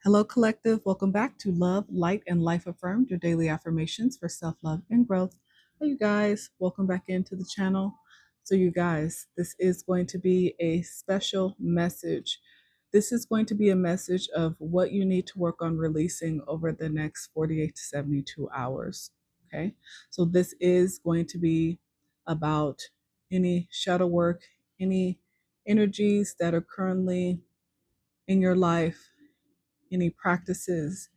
Hello, collective. Welcome back to Love, Light, and Life Affirmed, your daily affirmations for self love and growth. Hey, you guys, welcome back into the channel. So, you guys, this is going to be a special message. This is going to be a message of what you need to work on releasing over the next 48 to 72 hours. Okay. So, this is going to be about any shadow work, any energies that are currently in your life, any practices,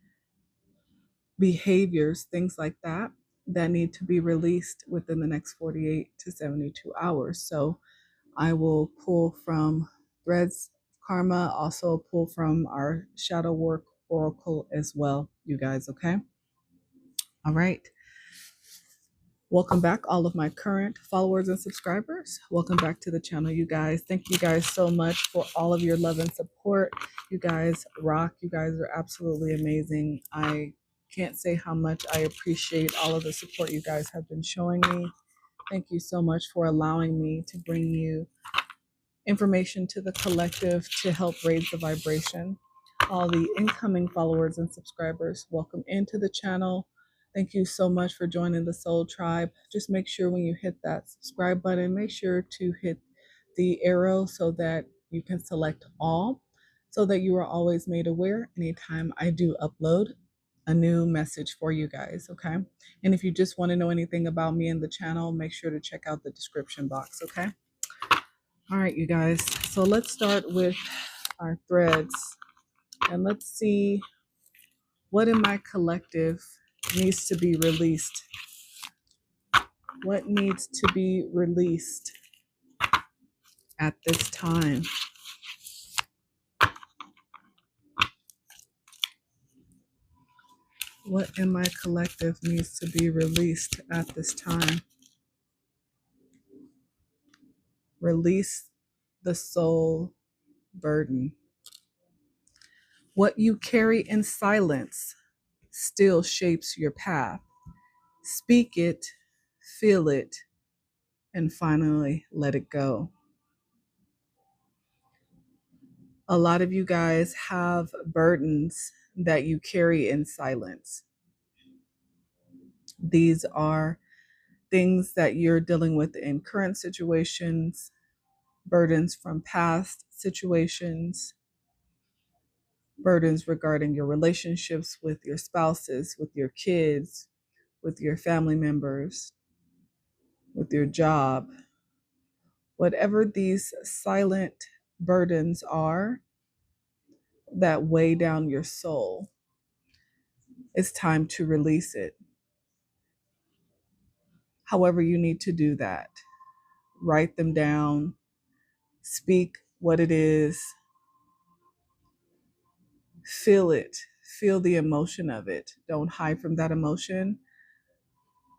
behaviors, things like that, that need to be released within the next 48 to 72 hours. So I will pull from Threads Karma, also pull from our Shadow Work Oracle as well, you guys, okay? All right. Welcome back, all of my current followers and subscribers. Welcome back to the channel, you guys. Thank you guys so much for all of your love and support. You guys rock. You guys are absolutely amazing. I can't say how much I appreciate all of the support you guys have been showing me. Thank you so much for allowing me to bring you information to the collective to help raise the vibration. All the incoming followers and subscribers, welcome into the channel. Thank you so much for joining the Soul Tribe. Just make sure when you hit that subscribe button, make sure to hit the arrow so that you can select all, so that you are always made aware anytime I do upload a new message for you guys, okay? And if you just want to know anything about me and the channel, make sure to check out the description box, okay? All right, you guys. So let's start with our threads and let's see what in my collective needs to be released. What needs to be released at this time? What in my collective needs to be released at this time? Release the soul burden. What you carry in silence still shapes your path. Speak it, feel it, and finally let it go. A lot of you guys have burdens that you carry in silence. These are things that you're dealing with in current situations, burdens from past situations, burdens regarding your relationships with your spouses, with your kids, with your family members, with your job. Whatever these silent burdens are that weigh down your soul, it's time to release it. However you need to do that. Write them down, speak what it is, feel it, feel the emotion of it. Don't hide from that emotion.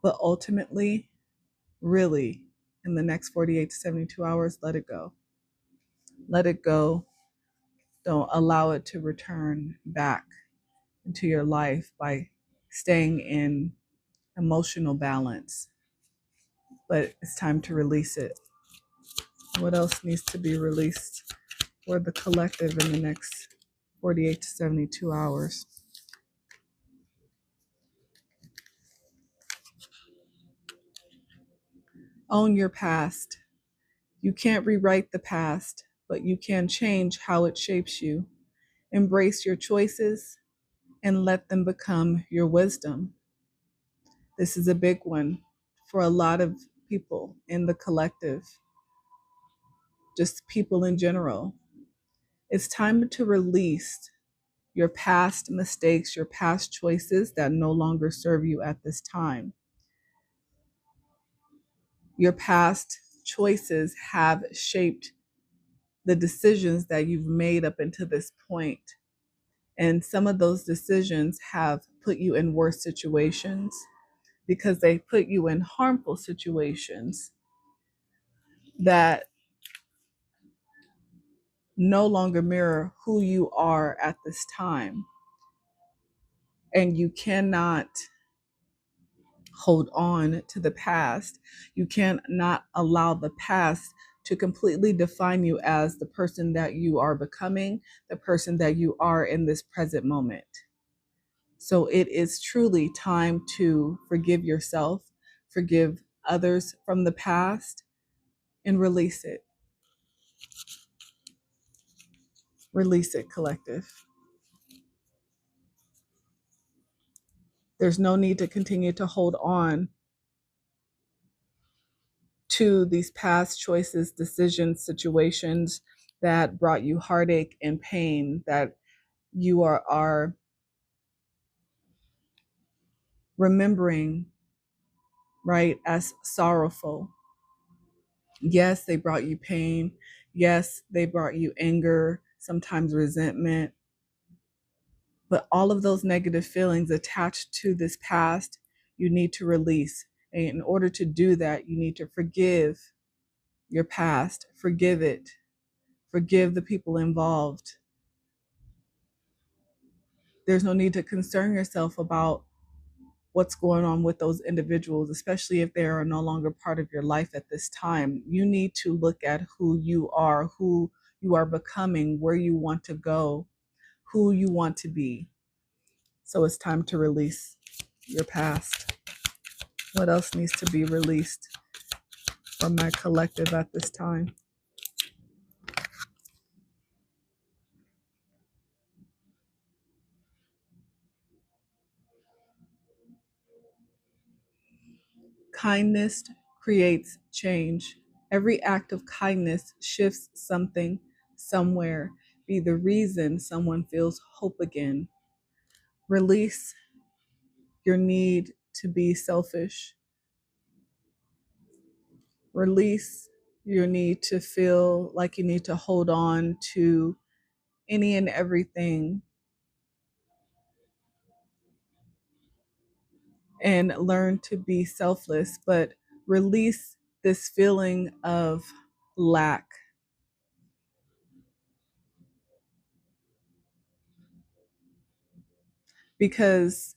But ultimately, really, in the next 48 to 72 hours, let it go. Let it go. Don't allow it to return back into your life by staying in emotional balance. But it's time to release it. What else needs to be released for the collective in the next 48 to 72 hours? Own your past. You can't rewrite the past, but you can change how it shapes you. Embrace your choices and let them become your wisdom. This is a big one for a lot of people in the collective, just people in general. It's time to release your past mistakes, your past choices that no longer serve you at this time. Your past choices have shaped the decisions that you've made up until this point. And some of those decisions have put you in worse situations because they put you in harmful situations that no longer mirror who you are at this time. And you cannot hold on to the past. You cannot allow the past to completely define you as the person that you are becoming, the person that you are in this present moment. So it is truly time to forgive yourself, forgive others from the past, and release it. Release it, collective. There's no need to continue to hold on to these past choices, decisions, situations that brought you heartache and pain, that you are remembering, right, as sorrowful. Yes, they brought you pain. Yes, they brought you anger, sometimes resentment. But all of those negative feelings attached to this past, you need to release. And in order to do that, you need to forgive your past, forgive it, forgive the people involved. There's no need to concern yourself about what's going on with those individuals, especially if they are no longer part of your life at this time. You need to look at who you are becoming, where you want to go, who you want to be. So it's time to release your past. What else needs to be released from my collective at this time? Kindness creates change. Every act of kindness shifts something somewhere, be the reason someone feels hope again. Release your need to be selfish. Release your need to feel like you need to hold on to any and everything, and learn to be selfless, but release this feeling of lack, because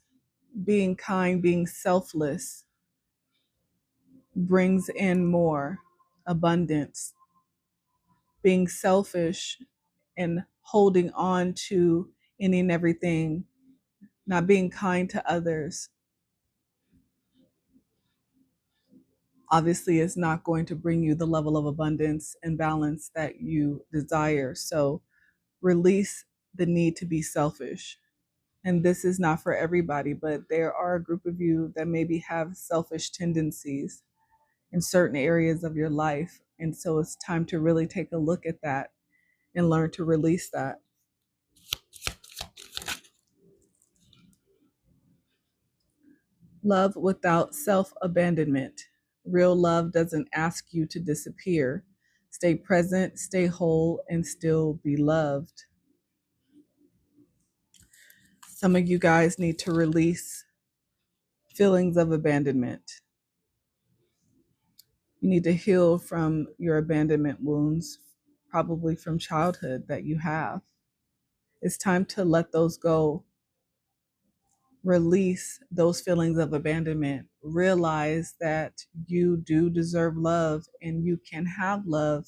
being kind, being selfless brings in more abundance. Being selfish and holding on to any and everything, not being kind to others, obviously is not going to bring you the level of abundance and balance that you desire. So release the need to be selfish. And this is not for everybody, but there are a group of you that maybe have selfish tendencies in certain areas of your life. And so it's time to really take a look at that and learn to release that. Love without self abandonment. Real love doesn't ask you to disappear. Stay present, stay whole, and still be loved. Some of you guys need to release feelings of abandonment. You need to heal from your abandonment wounds, probably from childhood that you have. It's time to let those go. Release those feelings of abandonment. Realize that you do deserve love and you can have love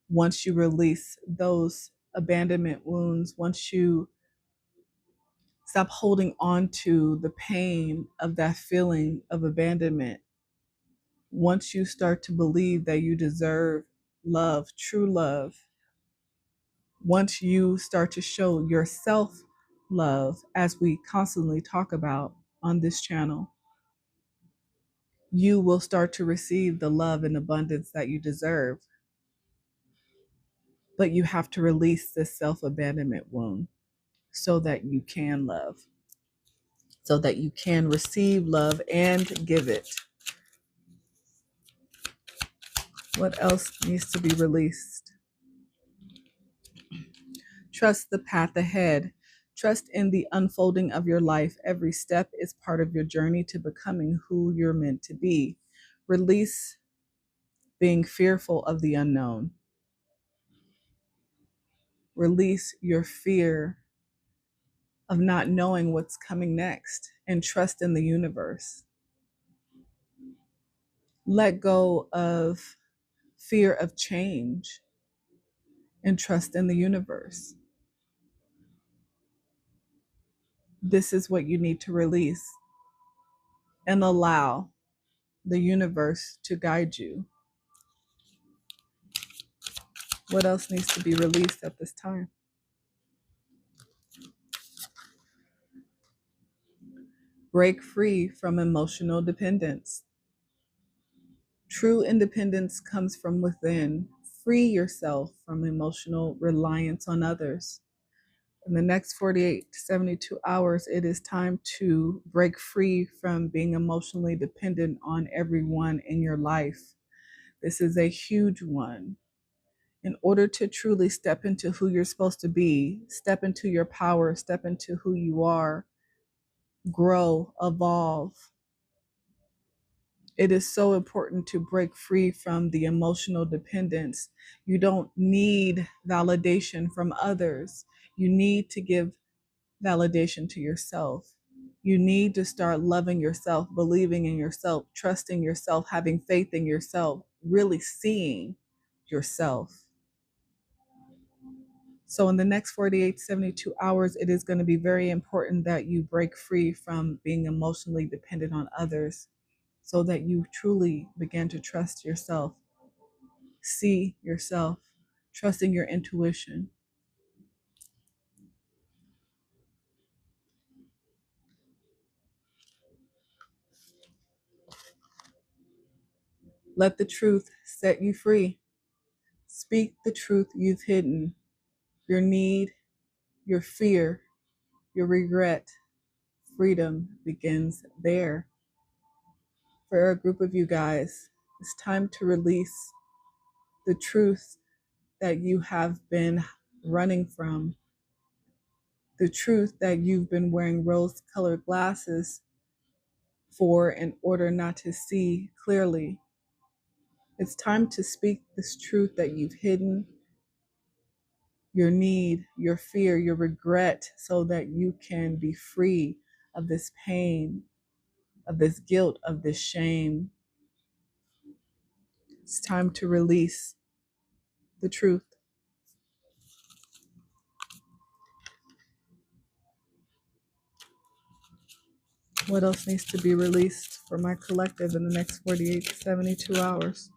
once you release those abandonment wounds, once you stop holding on to the pain of that feeling of abandonment, once you start to believe that you deserve love, true love, once you start to show yourself love, as we constantly talk about on this channel, you will start to receive the love and abundance that you deserve. But you have to release this self abandonment wound so that you can love, so that you can receive love and give it. What else needs to be released? Trust the path ahead. Trust in the unfolding of your life. Every step is part of your journey to becoming who you're meant to be. Release being fearful of the unknown. Release your fear of not knowing what's coming next and trust in the universe. Let go of fear of change, and trust in the universe. This is what you need to release and allow the universe to guide you. What else needs to be released at this time? Break free from emotional dependence. True independence comes from within. Free yourself from emotional reliance on others. In the next 48 to 72 hours, it is time to break free from being emotionally dependent on everyone in your life. This is a huge one. In order to truly step into who you're supposed to be, step into your power, step into who you are, grow, evolve, it is so important to break free from the emotional dependence. You don't need validation from others. You need to give validation to yourself. You need to start loving yourself, believing in yourself, trusting yourself, having faith in yourself, really seeing yourself. So, in the next 48 to 72 hours, it is going to be very important that you break free from being emotionally dependent on others so that you truly begin to trust yourself, see yourself, trusting your intuition. Let the truth set you free. Speak the truth you've hidden, your need, your fear, your regret. Freedom begins there. For a group of you guys, it's time to release the truth that you have been running from, the truth that you've been wearing rose colored glasses for in order not to see clearly. It's time to speak this truth that you've hidden, your need, your fear, your regret, so that you can be free of this pain, of this guilt, of this shame. It's time to release the truth. What else needs to be released for my collective in the next 48 to 72 hours?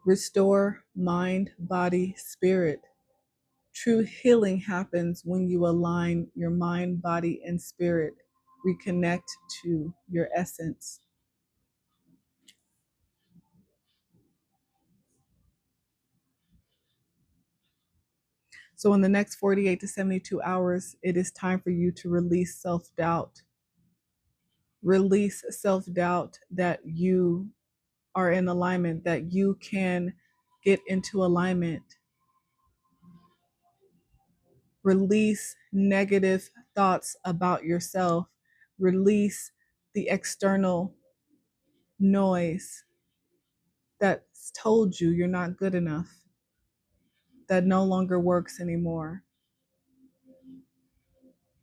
Restore mind, body, spirit. True healing happens when you align your mind, body, and spirit, reconnect to your essence. So, in the next 48 to 72 hours, it is time for you to release self doubt. Release self doubt that you are in alignment, that you can get into alignment. Release negative thoughts about yourself. Release the external noise that's told you you're not good enough, that no longer works anymore.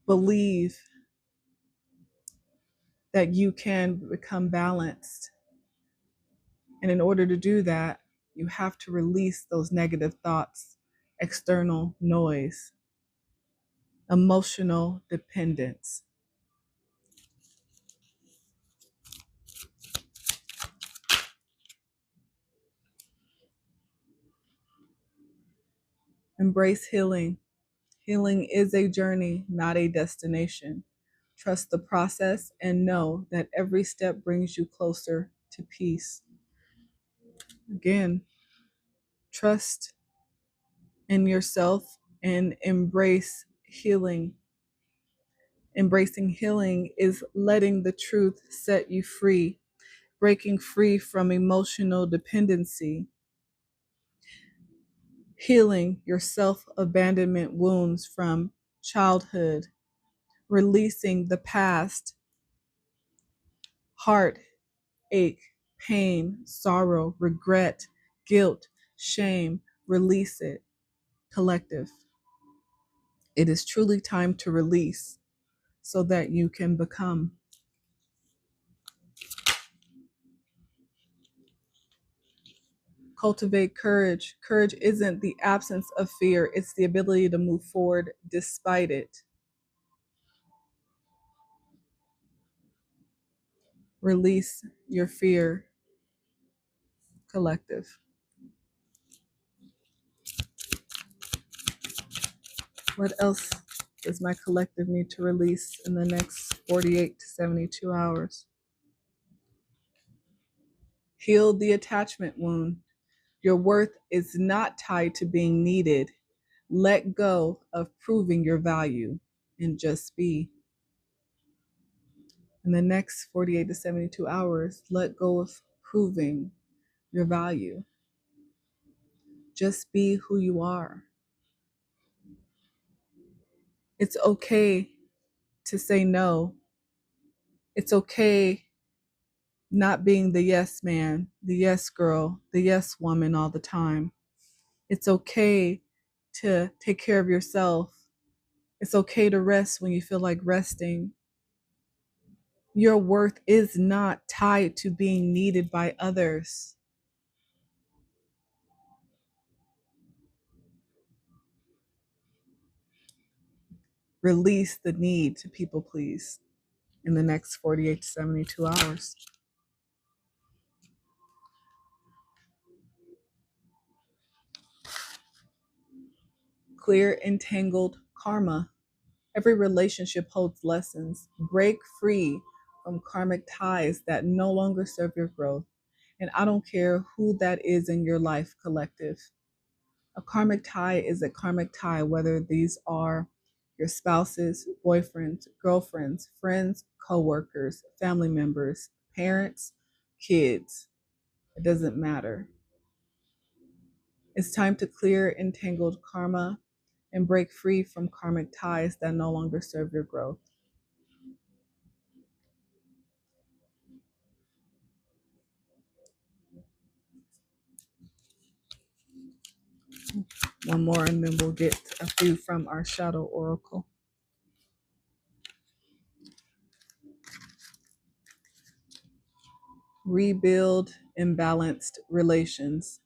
Believe that you can become balanced. And in order to do that, you have to release those negative thoughts, external noise, emotional dependence. Embrace healing. Healing is a journey, not a destination. Trust the process and know that every step brings you closer to peace. Again, trust in yourself and embrace healing. Embracing healing is letting the truth set you free, breaking free from emotional dependency, healing your self abandonment wounds from childhood, releasing the past, heartache, pain, sorrow, regret, guilt, shame. Release it, collective. It is truly time to release so that you can become. Cultivate courage. Courage isn't the absence of fear, it's the ability to move forward despite it. Release your fear, collective. What else does my collective need to release in the next 48 to 72 hours? Heal the attachment wound. Your worth is not tied to being needed. Let go of proving your value and just be. In the next 48 to 72 hours, let go of proving your value. Just be who you are. It's okay to say no. It's okay not being the yes man, the yes girl, the yes woman all the time. It's okay to take care of yourself. It's okay to rest when you feel like resting. Your worth is not tied to being needed by others. Release the need to people please in the next 48 to 72 hours. Clear entangled karma. Every relationship holds lessons. Break free from karmic ties that no longer serve your growth. And I don't care who that is in your life, collective. A karmic tie is a karmic tie, whether these are your spouses, boyfriends, girlfriends, friends, co-workers, family members, parents, kids. It doesn't matter. It's time to clear entangled karma and break free from karmic ties that no longer serve your growth. One more, and then we'll get a few from our shadow oracle. Rebuild imbalanced relations.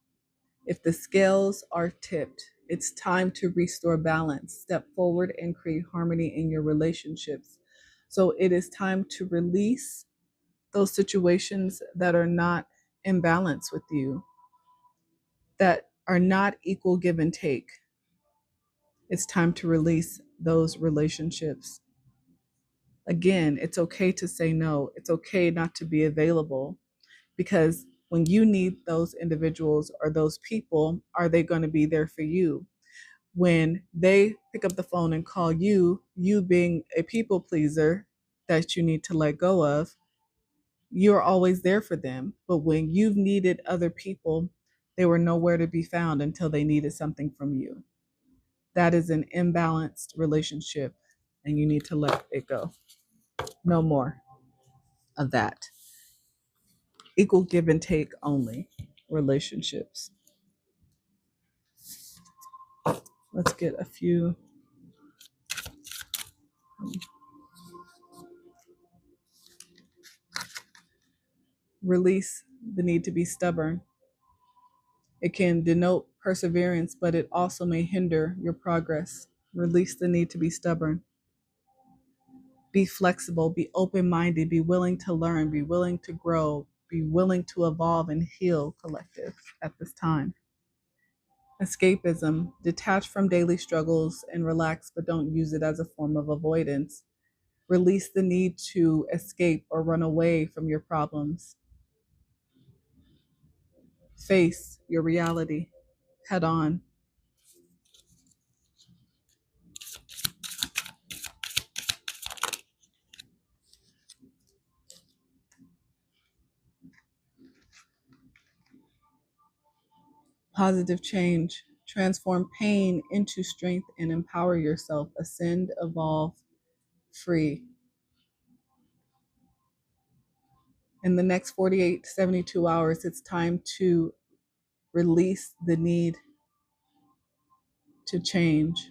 If the scales are tipped, it's time to restore balance. Step forward and create harmony in your relationships. So it is time to release those situations that are not in balance with you, that are not equal give and take. It's time to release those relationships. Again, it's okay to say no. It's okay not to be available, because when you need those individuals or those people, are they going to be there for you? When they pick up the phone and call you, you being a people pleaser that you need to let go of, you're always there for them. But when you've needed other people, they were nowhere to be found until they needed something from you. That is an imbalanced relationship, and you need to let it go. No more of that. Equal give and take only relationships. Let's get a few. Release the need to be stubborn. It can denote perseverance, but it also may hinder your progress. Release the need to be stubborn. Be flexible, be open minded, be willing to learn, be willing to grow, be willing to evolve and heal, collective, at this time. Escapism. Detach from daily struggles and relax, but don't use it as a form of avoidance. Release the need to escape or run away from your problems. Face your reality head on. Positive change. Transform pain into strength and empower yourself. Ascend, evolve, free. In the next 48 to 72 hours, it's time to release the need to change.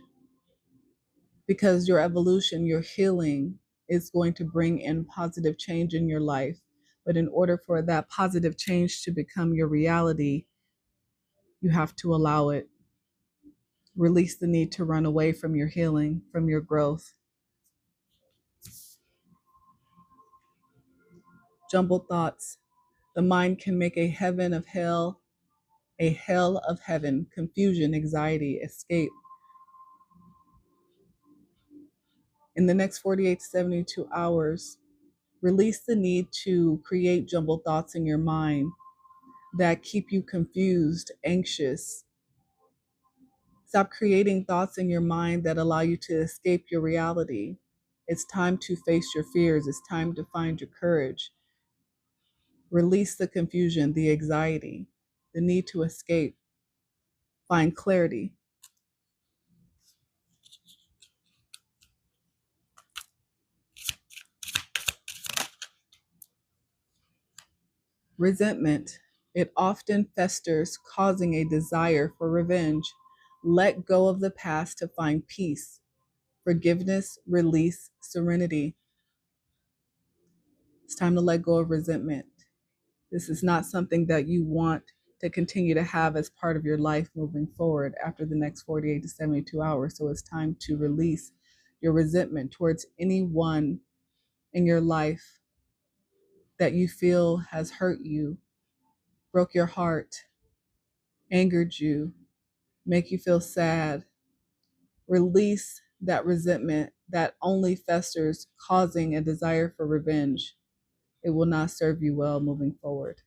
because your evolution, your healing is going to bring in positive change in your life. But in order for that positive change to become your reality, you have to allow it. Release the need to run away from your healing, from your growth. Jumbled thoughts. The mind can make a heaven of hell, a hell of heaven, confusion, anxiety, escape. In the next 48 to 72 hours, release the need to create jumbled thoughts in your mind that keep you confused, anxious. Stop creating thoughts in your mind that allow you to escape your reality. It's time to face your fears. It's time to find your courage. Release the confusion, the anxiety, the need to escape. Find clarity. Resentment. It often festers, causing a desire for revenge. Let go of the past to find peace, forgiveness, release, serenity. It's time to let go of resentment. This is not something that you want to continue to have as part of your life moving forward after the next 48 to 72 hours. So it's time to release your resentment towards anyone in your life that you feel has hurt you, broke your heart, angered you, make you feel sad. Release that resentment that only festers, causing a desire for revenge. It will not serve you well moving forward.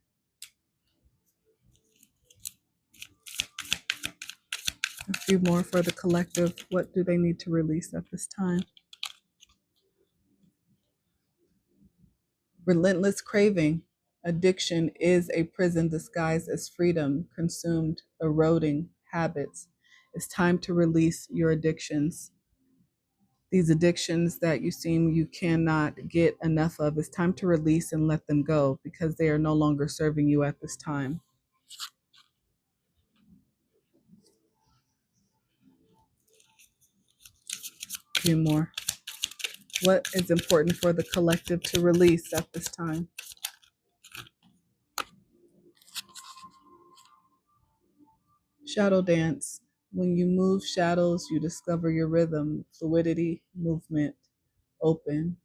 A few more for the collective. What do they need to release at this time? Relentless craving. Addiction is a prison disguised as freedom, consumed, eroding habits. It's time to release your addictions. These addictions that you seem you cannot get enough of, it's time to release and let them go because they are no longer serving you at this time. A few more. What is important for the collective to release at this time? Shadow dance. When you move shadows, you discover your rhythm, fluidity, movement, open.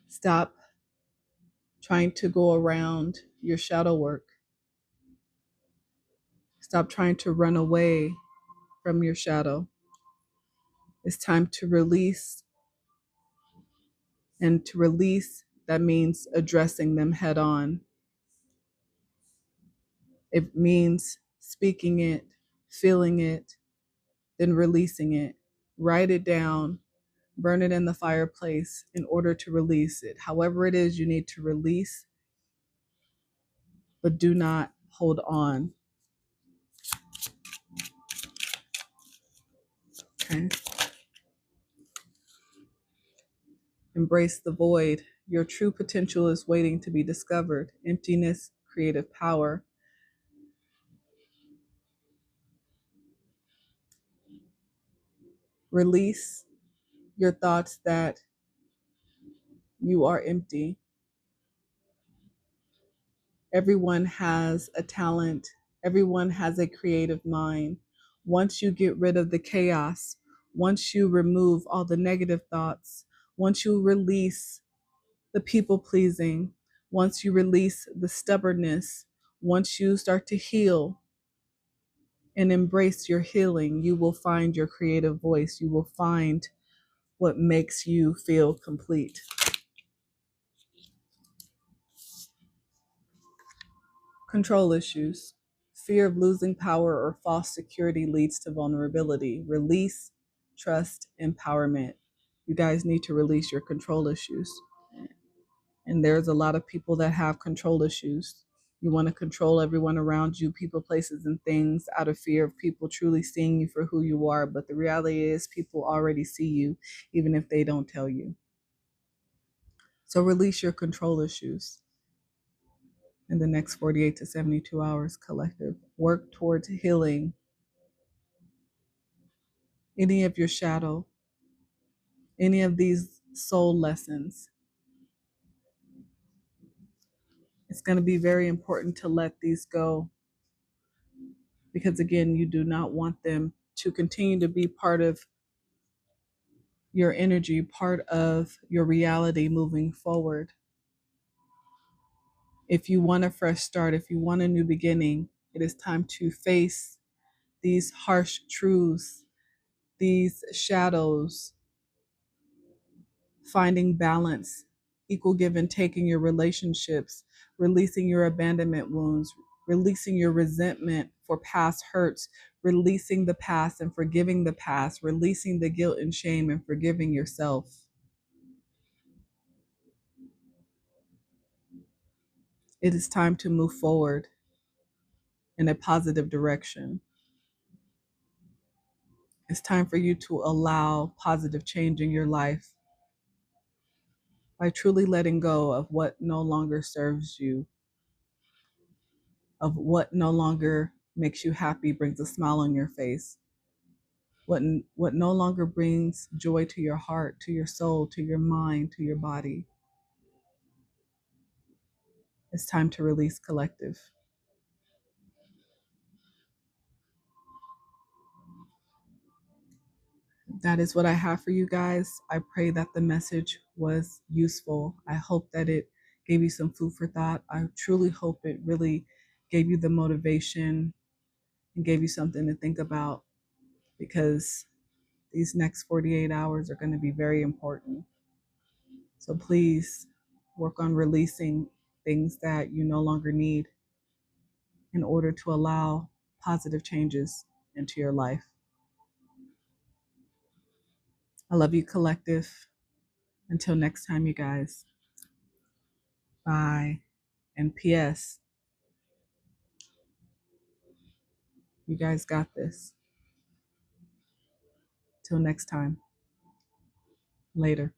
Stop trying to go around your shadow work. Stop trying to run away from your shadow. It's time to release. And to release, that means addressing them head on. It means speaking it, feeling it, then releasing it. Write it down, burn it in the fireplace in order to release it. However it is you need to release, but do not hold on. Okay. Embrace the void. Your true potential is waiting to be discovered. Emptiness, creative power. Release your thoughts that you are empty. Everyone has a talent. Everyone has a creative mind. Once you get rid of the chaos, once you remove all the negative thoughts, once you release the people pleasing, once you release the stubbornness, once you start to heal and embrace your healing, you will find your creative voice. You will find what makes you feel complete. Control issues. Fear of losing power or false security leads to vulnerability. Release, trust, empowerment. You guys need to release your control issues. And there's a lot of people that have control issues. You want to control everyone around you, people, places, and things out of fear of people truly seeing you for who you are. But the reality is, people already see you, even if they don't tell you. So release your control issues in the next 48 to 72 hours, collective. Work towards healing any of your shadow. any of these soul lessons, it's going to be very important to let these go, because again, you do not want them to continue to be part of your energy, part of your reality moving forward. If you want a fresh start, if you want a new beginning, it is time to face these harsh truths, these shadows, finding balance, equal give and take in your relationships, releasing your abandonment wounds, releasing your resentment for past hurts, releasing the past and forgiving the past, releasing the guilt and shame and forgiving yourself. It is time to move forward in a positive direction. It's time for you to allow positive change in your life by truly letting go of what no longer serves you, of what no longer makes you happy, brings a smile on your face, what no longer brings joy to your heart, to your soul, to your mind, to your body. It's time to release, collective. That is what I have for you guys. I pray that the message was useful. I hope that it gave you some food for thought. I truly hope it really gave you the motivation and gave you something to think about, because these next 48 hours are going to be very important. So please work on releasing things that you no longer need in order to allow positive changes into your life. I love you, collective. Until next time, you guys. Bye. And P.S., you guys got this. Till next time. Later.